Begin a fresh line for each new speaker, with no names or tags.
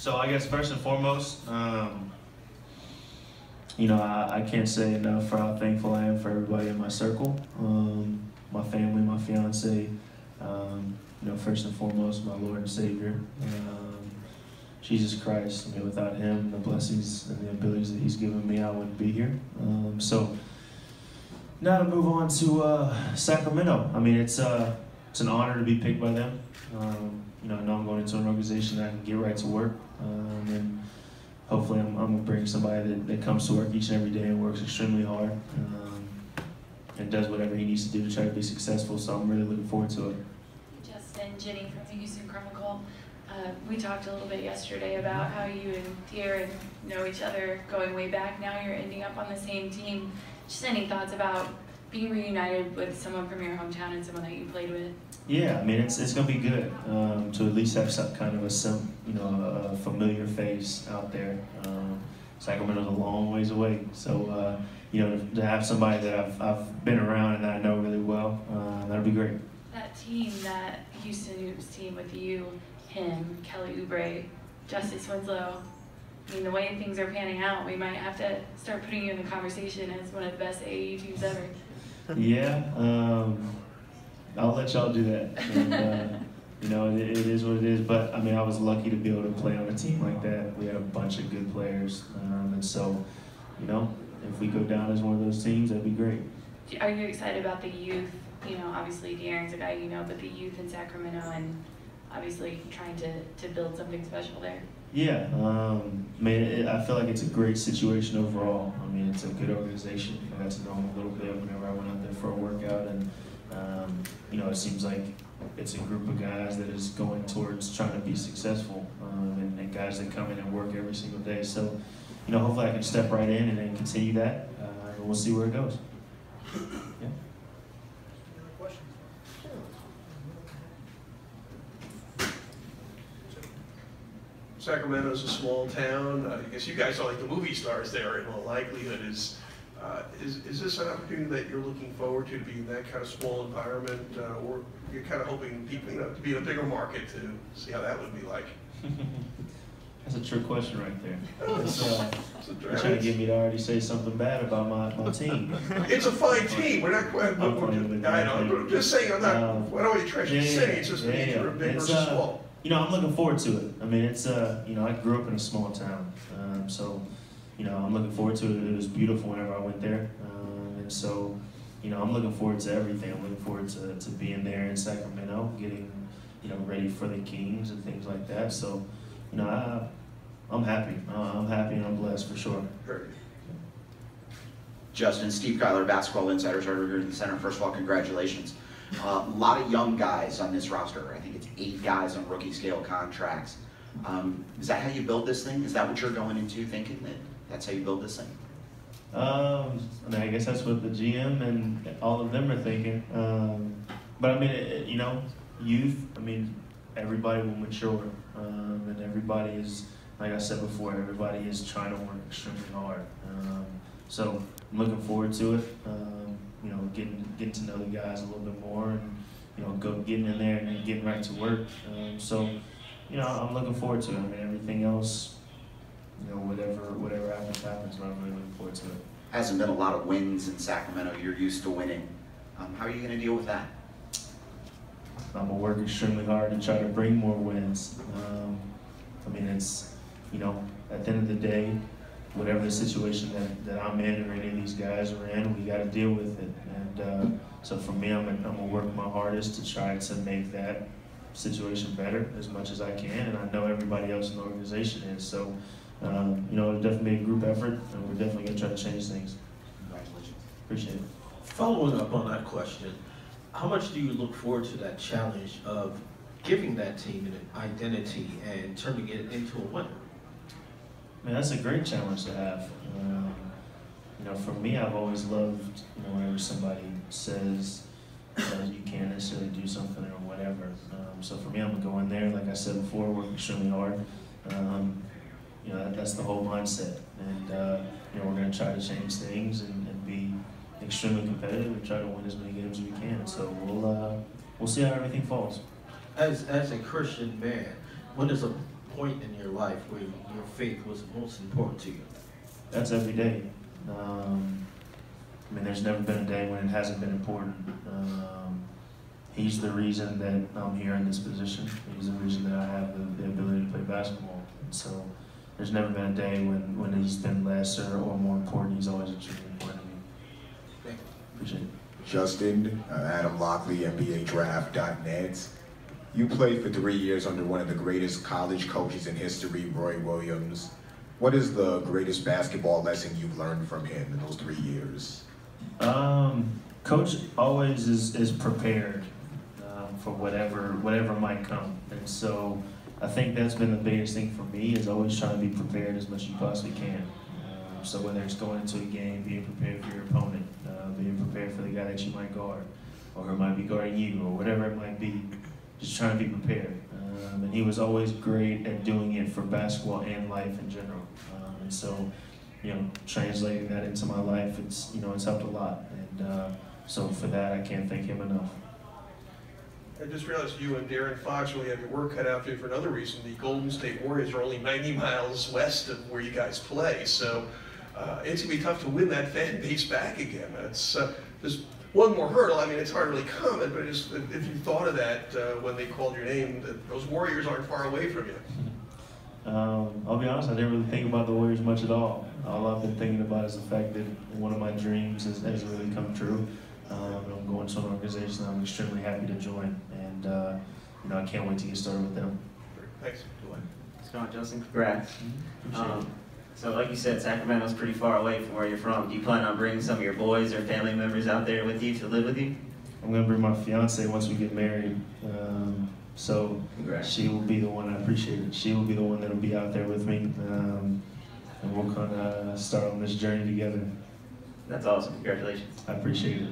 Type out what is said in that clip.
So I guess first and foremost, you know, I can't say enough for how thankful I am for everybody in my circle, my family, my fiance, you know, first and foremost, my Lord and Savior, Jesus Christ. I mean, without Him, the blessings and the abilities that He's given me, I wouldn't be here. So now to move on to Sacramento. I mean, it's an honor to be picked by them. You know, I know I'm going into an organization that I can get right to work, and hopefully I'm going to bring somebody that comes to work each and every day and works extremely hard, and does whatever he needs to do to try to be successful. So I'm really looking forward to it.
Justin, Jenny from the Houston Chronicle. We talked a little bit yesterday about how you and De'Aaron know each other going way back. Now you're ending up on the same team. Just any thoughts about being reunited with someone from your hometown and someone that you played with?
Yeah, I mean, it's going to be good to at least have some kind of a familiar face out there. Sacramento's a long ways away, so you know, to have somebody that I've been around and that I know really well, that'd be great.
That team, that Houston Hoops team with you, him, Kelly Oubre, Justice Winslow. I mean, the way things are panning out, we might have to start putting you in the conversation as one of the best AAU teams ever.
Yeah, I'll let y'all do that. And, you know, it is what it is. But I mean, I was lucky to be able to play on a team like that. We had a bunch of good players, and so, you know, if we go down as one of those teams, that'd be great.
Are you excited about the youth? You know, obviously De'Aaron's a guy you know, but the youth in Sacramento and obviously trying to build something special there.
Yeah, I mean, I feel like it's a great situation overall. I mean, it's a good organization. I got to know them a little bit whenever I went out there for a workout, and you know, it seems like it's a group of guys that is going towards trying to be successful, and guys that come in and work every single day. So, you know, hopefully I can step right in and then continue that, and we'll see where it goes. Yeah.
Sacramento's a small town. I guess you guys are like the movie stars there in all likelihood. Is this an opportunity that you're looking forward to be in that kind of small environment, or you're kind of hoping people, you know, to be in a bigger market to see how that would be like?
That's a trick question right there. You're trying to get me to already say something bad about my team.
It's a fine team. We're not quite. I'm just saying. I'm not. I don't want to trash the city. It's just you're big versus small.
You know, I'm looking forward to it. I mean, it's you know, I grew up in a small town, so you know, I'm looking forward to it. It was beautiful whenever I went there, and so you know, I'm looking forward to everything. I'm looking forward to being there in Sacramento, getting, you know, ready for the Kings and things like that. So, you know, I'm happy. I'm happy and I'm blessed for sure.
Justin, Steve Kyler, Basketball Insiders, right over here in the center. First of all, congratulations. A lot of young guys on this roster. I think it's 8 guys on rookie scale contracts. Is that how you build this thing? Is that what you're going into thinking, that that's how you build this thing?
I mean, I guess that's what the GM and all of them are thinking. But I mean, you know, youth, I mean, everybody will mature. And everybody is, like I said before, everybody is trying to work extremely hard. So I'm looking forward to it. You know, getting to know the guys a little bit more, and you know, getting in there and getting right to work. So, you know, I'm looking forward to it. I mean, everything else, you know, whatever happens, but I'm really looking forward to it.
Hasn't been a lot of wins in Sacramento. You're used to winning. How are you going to deal with that?
I'm gonna work extremely hard to try to bring more wins. I mean, it's, you know, at the end of the day, whatever the situation that I'm in or any of these guys are in, we got to deal with it. And so for me, I'm gonna work my hardest to try to make that situation better as much as I can, and I know everybody else in the organization is. So, you know, it'll definitely be a group effort, and we're definitely gonna try to change things.
Congratulations.
Appreciate it.
Following up on that question, how much do you look forward to that challenge of giving that team an identity and turning it into a winner?
Man, that's a great challenge to have. You know, for me, I've always loved, you know, whenever somebody says you can't necessarily do something or whatever. So for me, I'm gonna go in there, like I said before, work extremely hard. You know, that's the whole mindset. And you know, we're gonna try to change things and be extremely competitive and try to win as many games as we can. So we'll see how everything falls.
As a Christian man, when there's a point in your life where your faith was most important to you?
That's every day. I mean, there's never been a day when it hasn't been important. He's the reason that I'm here in this position. He's the reason that I have the ability to play basketball. And so there's never been a day when he's been lesser or more important. He's always extremely important to me.
Thank you.
Appreciate it.
Justin, Adam Lockley, NBADraft.net. You played for 3 years under one of the greatest college coaches in history, Roy Williams. What is the greatest basketball lesson you've learned from him in those 3 years?
Coach always is prepared for whatever might come, and so I think that's been the biggest thing for me, is always trying to be prepared as much as you possibly can. So whether it's going into a game, being prepared for your opponent, being prepared for the guy that you might guard, or who might be guarding you, or whatever it might be, just trying to be prepared. And he was always great at doing it for basketball and life in general. And so, translating that into my life, it's helped a lot. And so for that, I can't thank him enough.
I just realized you and Darren Fox really have your work cut out for you for another reason. The Golden State Warriors are only 90 miles west of where you guys play, so it's going to be tough to win that fan base back again. It's just one more hurdle. I mean, it's hard to really comment, but just if you thought of that when they called your name, that those Warriors aren't far away from you.
I'll be honest, I didn't really think about the Warriors much at all. All I've been thinking about is the fact that one of my dreams has really come true. I'm going to an organization I'm extremely happy to join, and I can't wait to get started with them.
Thanks.
What's going on, Justin? Congrats.
Appreciate it.
So like you said, Sacramento's pretty far away from where you're from. Do you plan on bringing some of your boys or family members out there with you to live with you?
I'm going to bring my fiance once we get married. So
Congrats.
she will be the one, I appreciate it. She will be the one that will be out there with me. And we'll kind of start on this journey together.
That's awesome. Congratulations.
I appreciate it.